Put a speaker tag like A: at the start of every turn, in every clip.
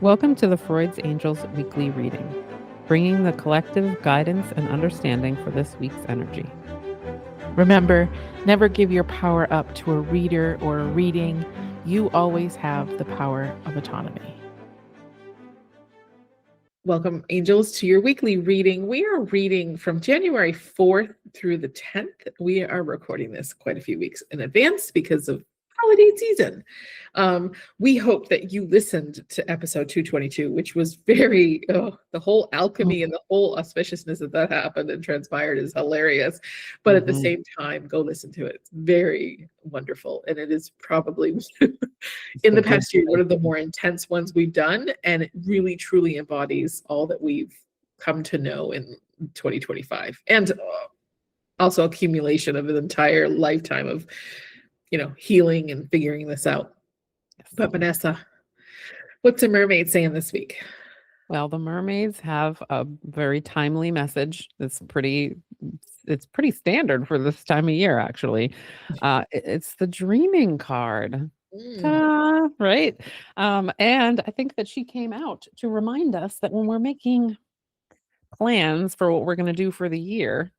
A: Welcome to the Freud's Angels weekly reading, bringing the collective guidance and understanding for this week's energy.
B: Remember, never give your power up to a reader or a reading. You always have the power of autonomy. Welcome, angels, to your weekly reading. We are reading from January 4th through the 10th. We are recording this quite a few weeks in advance because of holiday season. We hope that you listened to episode 222, which was very, the whole alchemy and the whole auspiciousness that happened and transpired is hilarious. But at the same time, go listen to it. It's very wonderful. And it is probably, in the past year, one of the more intense ones we've done. And it really, truly embodies all that we've come to know in 2025. And also accumulation of an entire lifetime of healing and figuring this out. But Vanessa, what's a mermaid saying this week?
A: Well, the mermaids have a very timely message. It's pretty standard for this time of year, actually. It's the dreaming card. Right? And I think that she came out to remind us that when we're making plans for what we're going to do for the year,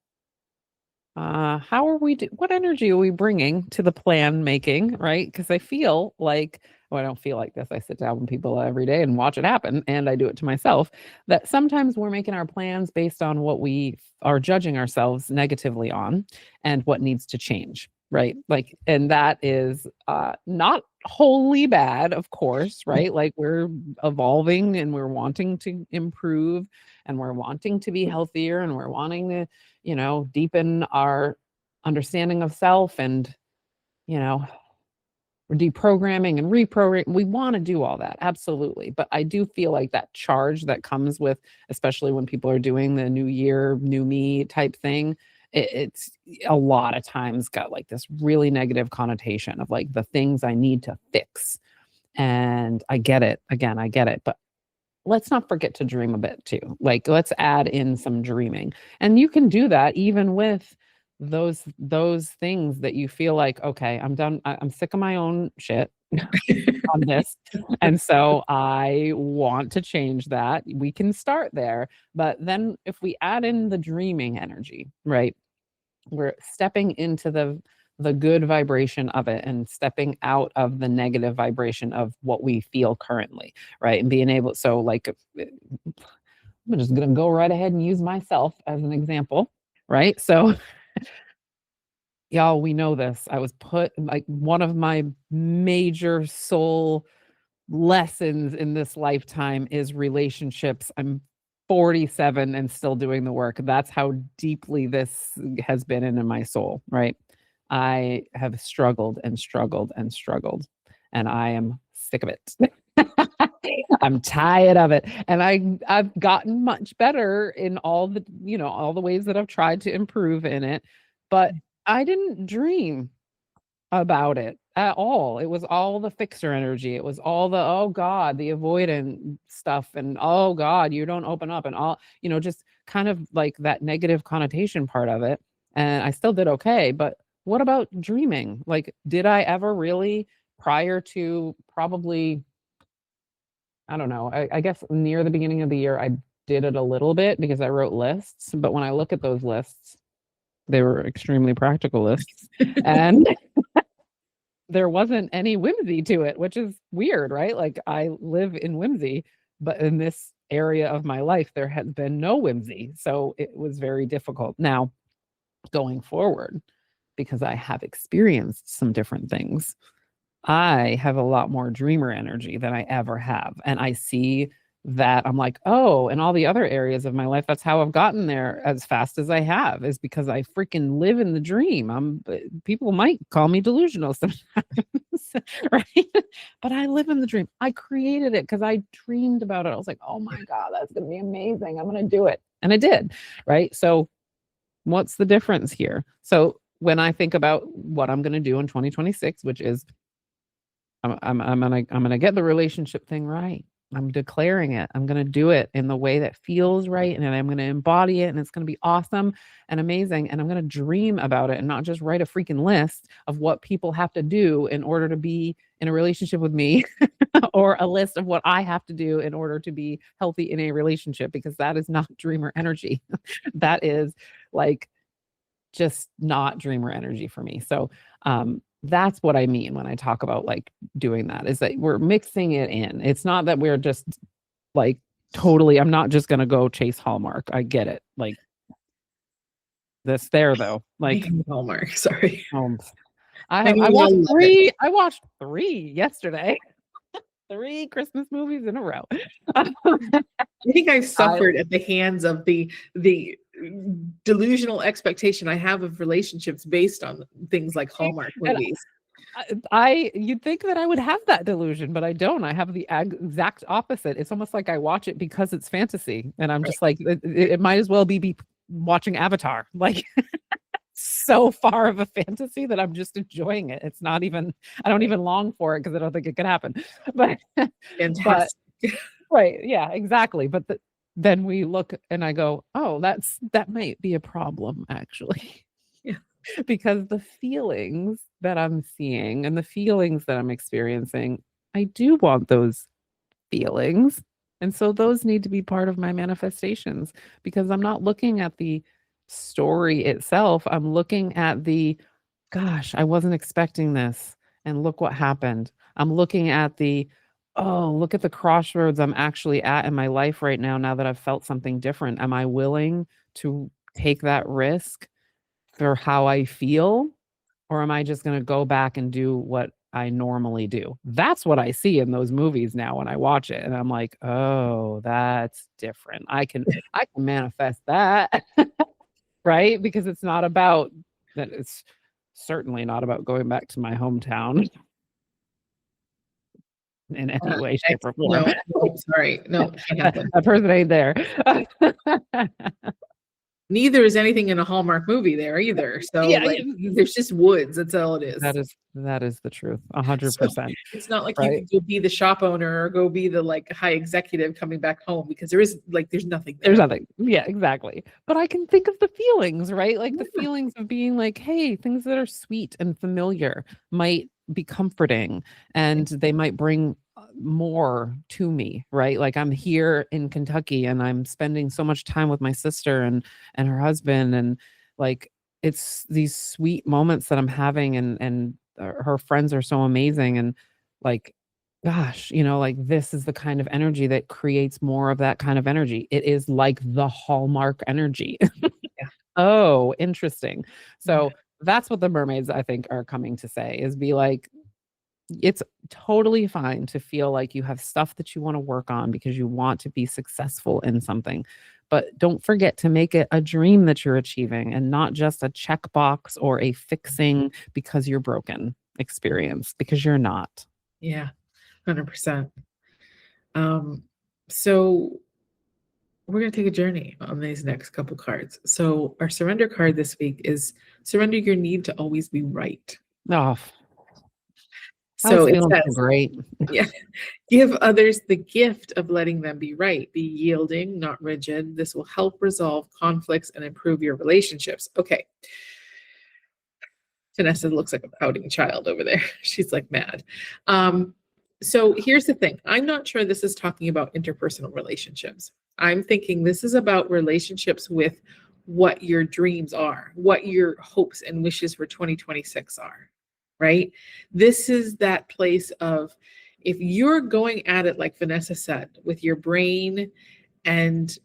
A: what energy are we bringing to the plan making, right? Because I feel like, well, I don't feel like this. I sit down with people every day and watch it happen, and I do it to myself, that sometimes we're making our plans based on what we are judging ourselves negatively on and what needs to change, right? Like, and that is not wholly bad, of course, right? Like, we're evolving and we're wanting to improve and we're wanting to be healthier and we're wanting to deepen our understanding of self, and we're deprogramming and reprogramming. We want to do all that, absolutely. But I do feel like that charge that comes with, especially when people are doing the new year, new me type thing, it's a lot of times got like this really negative connotation of like the things I need to fix. And I get it. Again, I get it. But let's not forget to dream a bit too. Like, let's add in some dreaming. And you can do that even with those things that you feel like, okay, I'm done. I'm sick of my own shit on this. And so I want to change that. We can start there. But then if we add in the dreaming energy, right? We're stepping into the good vibration of it and stepping out of the negative vibration of what we feel currently, right? And being able, so like, I'm just going to go right ahead and use myself as an example, right? So y'all, we know this. I was put, like, one of my major soul lessons in this lifetime is relationships. I'm 47 and still doing the work. That's how deeply this has been in my soul, right? I have struggled and struggled and struggled, and I am sick of it. I'm tired of it. And I've gotten much better in all the ways that I've tried to improve in it, but I didn't dream about it at all. It was all the fixer energy. It was all the, oh God, the avoidant stuff, and oh God, you don't open up, and all, just kind of like that negative connotation part of it. And I still did okay, but what about dreaming? Like, did I ever really, prior to probably, I don't know, I guess near the beginning of the year, I did it a little bit because I wrote lists. But when I look at those lists, they were extremely practical lists. And there wasn't any whimsy to it, which is weird, right? Like, I live in whimsy, but in this area of my life, there has been no whimsy. So it was very difficult. Now, going forward, because I have experienced some different things, I have a lot more dreamer energy than I ever have. And I see that I'm like, oh, in all the other areas of my life, that's how I've gotten there as fast as I have, is because I freaking live in the dream. People might call me delusional sometimes, right? But I live in the dream. I created it because I dreamed about it. I was like, oh my God, that's going to be amazing. I'm going to do it. And I did, right? So what's the difference here? So when I think about what I'm going to do in 2026, which is I'm gonna get the relationship thing right. I'm declaring it. I'm going to do it in the way that feels right. And then I'm going to embody it. And it's going to be awesome and amazing. And I'm going to dream about it and not just write a freaking list of what people have to do in order to be in a relationship with me or a list of what I have to do in order to be healthy in a relationship, because that is not dreamer energy. That is like just not dreamer energy for me. So, that's what I mean when I talk about like doing that, is that we're mixing it in. It's not that we're just like totally, I'm not just going to go chase Hallmark. I get it. Like this there though, like
B: Hallmark, sorry.
A: I watched 3 yesterday. 3 Christmas movies in a row.
B: I think I suffered at the hands of the delusional expectation I have of relationships based on things like Hallmark movies.
A: You'd think that I would have that delusion, but I don't. I have the exact opposite. It's almost like I watch it because it's fantasy, and I'm just like, it might as well be watching Avatar. Like, so far of a fantasy that I'm just enjoying it. It's not even, I don't even long for it because I don't think it could happen. But, right, yeah, exactly. But then we look and I go, oh, that might be a problem actually.
B: Yeah.
A: Because the feelings that I'm seeing and the feelings that I'm experiencing, I do want those feelings. And so those need to be part of my manifestations, because I'm not looking at the story itself. I'm looking at the, gosh, I wasn't expecting this. And look what happened. I'm looking at the, oh, look at the crossroads I'm actually at in my life right now that I've felt something different. Am I willing to take that risk for how I feel? Or am I just going to go back and do what I normally do? That's what I see in those movies now when I watch it. And I'm like, oh, that's different. I can manifest that. Right? Because it's not about that. It's certainly not about going back to my hometown in any way, shape, or form.
B: No, sorry. No,
A: that person ain't there.
B: Neither is anything in a Hallmark movie there either. So
A: yeah,
B: there's just woods. That's all it is.
A: That is the truth. 100%.
B: It's not like you could go be the shop owner or go be the like high executive coming back home, because there's nothing there.
A: There's nothing. Yeah, exactly. But I can think of the feelings, right? Like the feelings of being like, hey, things that are sweet and familiar might be comforting, and they might bring more to me, right? Like I'm here in Kentucky and I'm spending so much time with my sister and her husband, and like it's these sweet moments that I'm having, and her friends are so amazing, and like, gosh, like this is the kind of energy that creates more of that kind of energy. It is like the Hallmark energy.
B: Yeah.
A: Oh, interesting. So that's what the mermaids, I think, are coming to say, is be like, it's totally fine to feel like you have stuff that you want to work on because you want to be successful in something. But don't forget to make it a dream that you're achieving, and not just a checkbox or a fixing because you're broken experience, because you're not.
B: Yeah, 100%. So we're going to take a journey on these next couple cards. So our surrender card this week is surrender your need to always be right.
A: Oh,
B: so it
A: says, great.
B: Yeah. Give others the gift of letting them be right. Be yielding, not rigid. This will help resolve conflicts and improve your relationships. Okay. Vanessa looks like a pouting child over there. She's like mad. So here's the thing. I'm not sure this is talking about interpersonal relationships. I'm thinking this is about relationships with what your dreams are, what your hopes and wishes for 2026 are, right? This is that place of, if you're going at it, like Vanessa said, with your brain and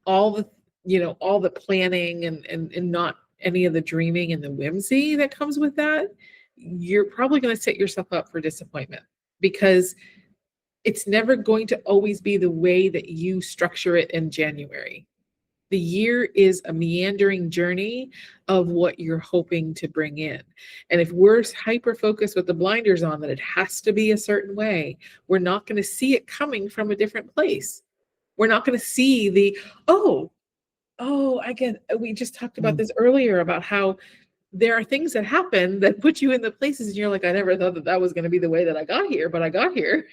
B: all the planning and not any of the dreaming and the whimsy that comes with that, you're probably going to set yourself up for disappointment, because it's never going to always be the way that you structure it in January. The year is a meandering journey of what you're hoping to bring in. And if we're hyper-focused with the blinders on that it has to be a certain way, we're not going to see it coming from a different place. We're not going to see the, we just talked about this earlier, about how there are things that happen that put you in the places and you're like, I never thought that was going to be the way that I got here, but I got here.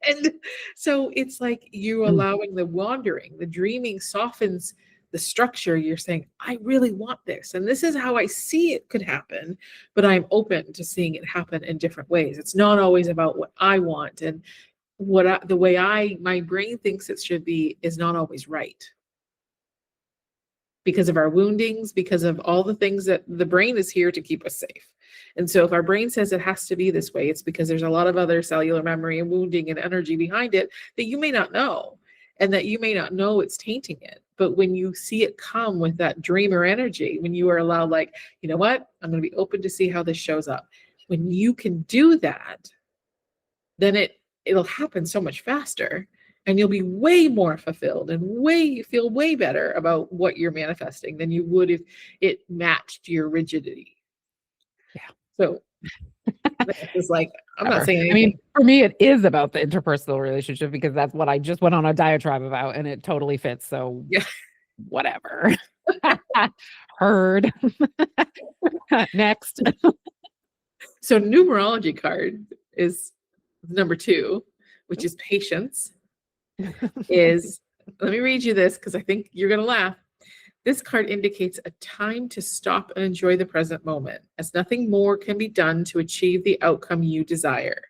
B: And so it's like you
A: Mm.
B: allowing the wandering, the dreaming softens the structure. You're saying, I really want this. And this is how I see it could happen, but I'm open to seeing it happen in different ways. It's not always about what I want. And the way my brain thinks it should be is not always right because of our woundings, because of all the things that the brain is here to keep us safe. And so if our brain says it has to be this way, it's because there's a lot of other cellular memory and wounding and energy behind it that you may not know, and that you may not know it's tainting it. But when you see it come with that dreamer energy, when you are allowed, like, you know what, I'm going to be open to see how this shows up. When you can do that, then it'll happen so much faster, and you'll be way more fulfilled and feel way better about what you're manifesting than you would if it matched your rigidity.
A: Yeah.
B: So it's like, I'm not
A: Whatever.
B: saying
A: I
B: anything.
A: mean, for me, it is about the interpersonal relationship because that's what I just went on a diatribe about, and it totally fits. So
B: Yeah.
A: whatever. Heard. Next.
B: So numerology card is number 2, which is patience. Is let me read you this because I think you're going to laugh. This card indicates a time to stop and enjoy the present moment, as nothing more can be done to achieve the outcome you desire.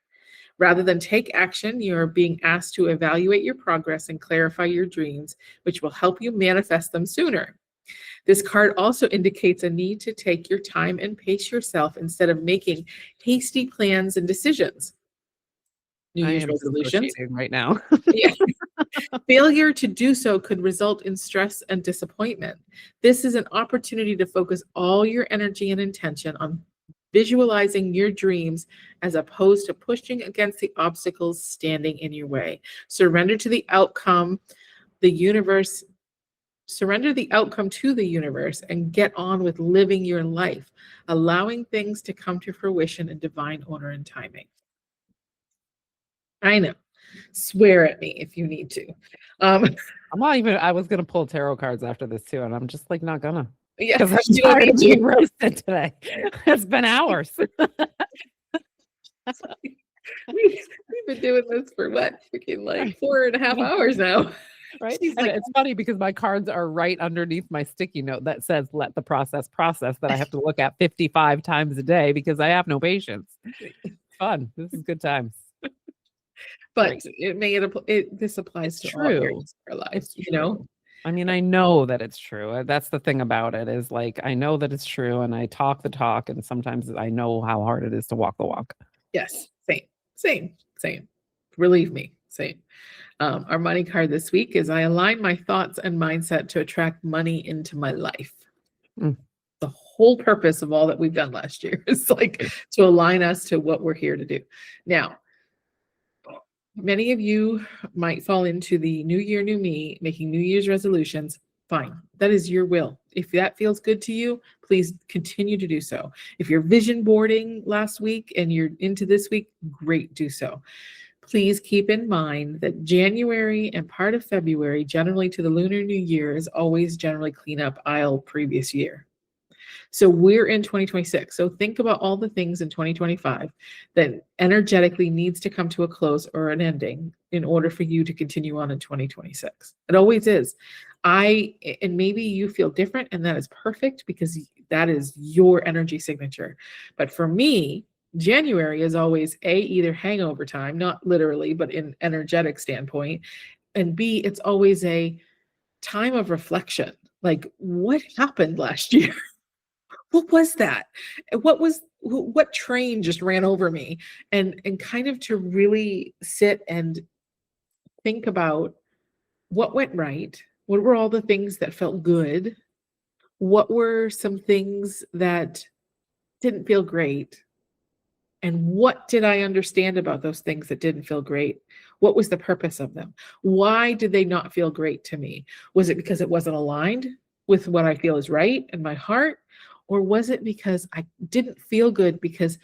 B: Rather than take action, you are being asked to evaluate your progress and clarify your dreams, which will help you manifest them sooner. This card also indicates a need to take your time and pace yourself instead of making hasty plans and decisions. New
A: I
B: Year's
A: am
B: resolutions.
A: dissociating right now.
B: Yeah. Failure to do so could result in stress and disappointment. This is an opportunity to focus all your energy and intention on visualizing your dreams as opposed to pushing against the obstacles standing in your way. Surrender to the outcome, the universe. Surrender the outcome to the universe and get on with living your life, allowing things to come to fruition in divine order and timing. I know. Swear at me if you need to.
A: I'm not even, I was going to pull tarot cards after this too, and I'm just like not gonna.
B: Yeah,
A: Because I'm
B: you don't
A: tired
B: need
A: of being
B: to.
A: roasted today. It's been hours.
B: We've been doing this for what? Freaking like 4.5 hours now.
A: Right.
B: She's
A: And
B: like,
A: it's funny because my cards are right underneath my sticky note that says let the process that I have to look at 55 times a day because I have no patience. Fun. This is good times.
B: but
A: Great.
B: this applies
A: It's
B: to all
A: true.
B: areas of our lives,
A: It's
B: you know?
A: true. I mean, I know that it's true. That's the thing about it is like I know that it's true and I talk the talk and sometimes I know how hard it is to walk the walk.
B: Yes, same. Believe me, same. Our money card this week is I align my thoughts and mindset to attract money into my life.
A: Mm.
B: The whole purpose of all that we've done last year is like to align us to what we're here to do. Now, many of you might fall into the new year, new me, making New Year's resolutions. Fine. That is your will. If that feels good to you, please continue to do so. If you're vision boarding last week and you're into this week, great, do so. Please keep in mind that January and part of February, generally to the Lunar New Year, is always generally cleanup aisle previous year. So we're in 2026. So think about all the things in 2025 that energetically needs to come to a close or an ending in order for you to continue on in 2026. It always is. And maybe you feel different, and that is perfect because that is your energy signature. But for me, January is always either hangover time, not literally, but in energetic standpoint, and B, it's always a time of reflection. Like, what happened last year? What was that? What train just ran over me? And kind of to really sit and think about what went right, what were all the things that felt good, what were some things that didn't feel great, and what did I understand about those things that didn't feel great? What was the purpose of them? Why did they not feel great to me? Was it because it wasn't aligned with what I feel is right in my heart? Or was it because I didn't feel good because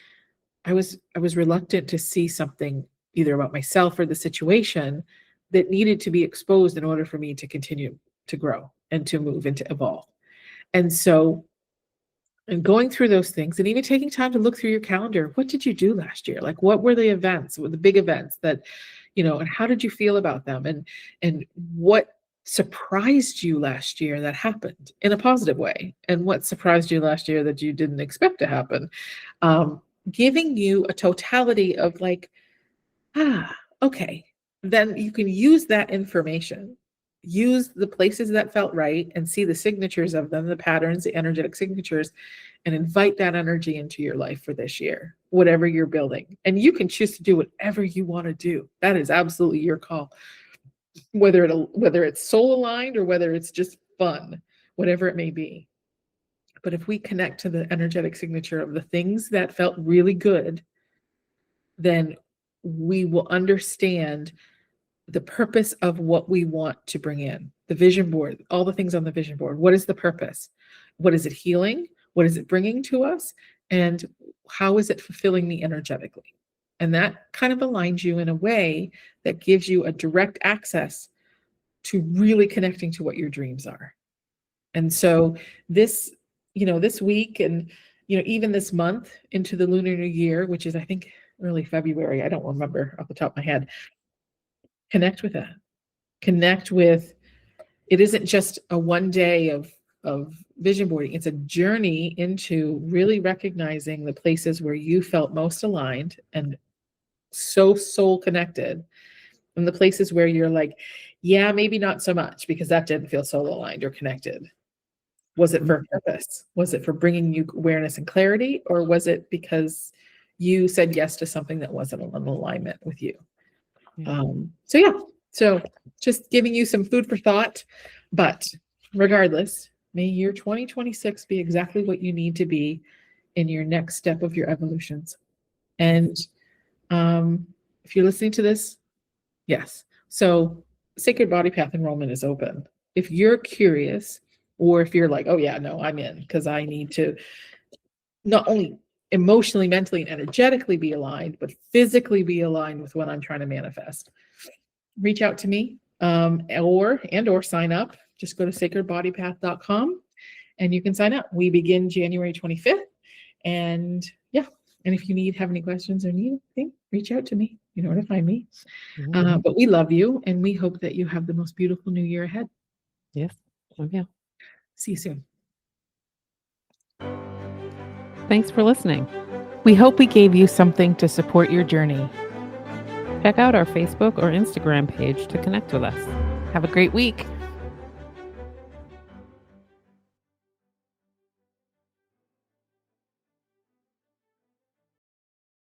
B: I was reluctant to see something either about myself or the situation that needed to be exposed in order for me to continue to grow and to move and to evolve. And so, and going through those things and even taking time to look through your calendar, what did you do last year? Like, what were the events, what the big events that and how did you feel about them? And what surprised you last year that happened in a positive way? And what surprised you last year that you didn't expect to happen? Giving you a totality of like, okay, then you can use that information, use the places that felt right and see the signatures of them, the patterns, the energetic signatures, and invite that energy into your life for this year, whatever you're building. And you can choose to do whatever you want to do. That is absolutely your call. Whether it's soul aligned or whether it's just fun, whatever it may be. But if we connect to the energetic signature of the things that felt really good, then we will understand the purpose of what we want to bring in. The vision board, all the things on the vision board. What is the purpose? What is it healing? What is it bringing to us? And how is it fulfilling me energetically? And that kind of aligns you in a way that gives you a direct access to really connecting to what your dreams are. And so this week and, even this month into the Lunar New Year, which is, I think, early February, I don't remember off the top of my head, connect with that. Connect with, it isn't just a one day of vision boarding. It's a journey into really recognizing the places where you felt most aligned and so soul connected, and the places where you're like, yeah, maybe not so much because that didn't feel soul aligned or connected. Was it for a purpose? Was it for bringing you awareness and clarity? Or was it because you said yes to something that wasn't in alignment with you?
A: Yeah.
B: So just giving you some food for thought, but regardless, may year 2026 be exactly what you need to be in your next step of your evolutions. And if you're listening to this, yes. So Sacred Body Path enrollment is open. If you're curious, or if you're like, oh yeah, no, I'm in because I need to not only emotionally, mentally, and energetically be aligned, but physically be aligned with what I'm trying to manifest, reach out to me or sign up. Just go to sacredbodypath.com and you can sign up. We begin January 25th. And if you have any questions or need anything, reach out to me. You know where to find me. But we love you and we hope that you have the most beautiful new year ahead.
A: Yes. Yeah.
B: See you soon.
A: Thanks for listening.
C: We hope we gave you something to support your journey.
A: Check out our Facebook or Instagram page to connect with us.
C: Have a great week.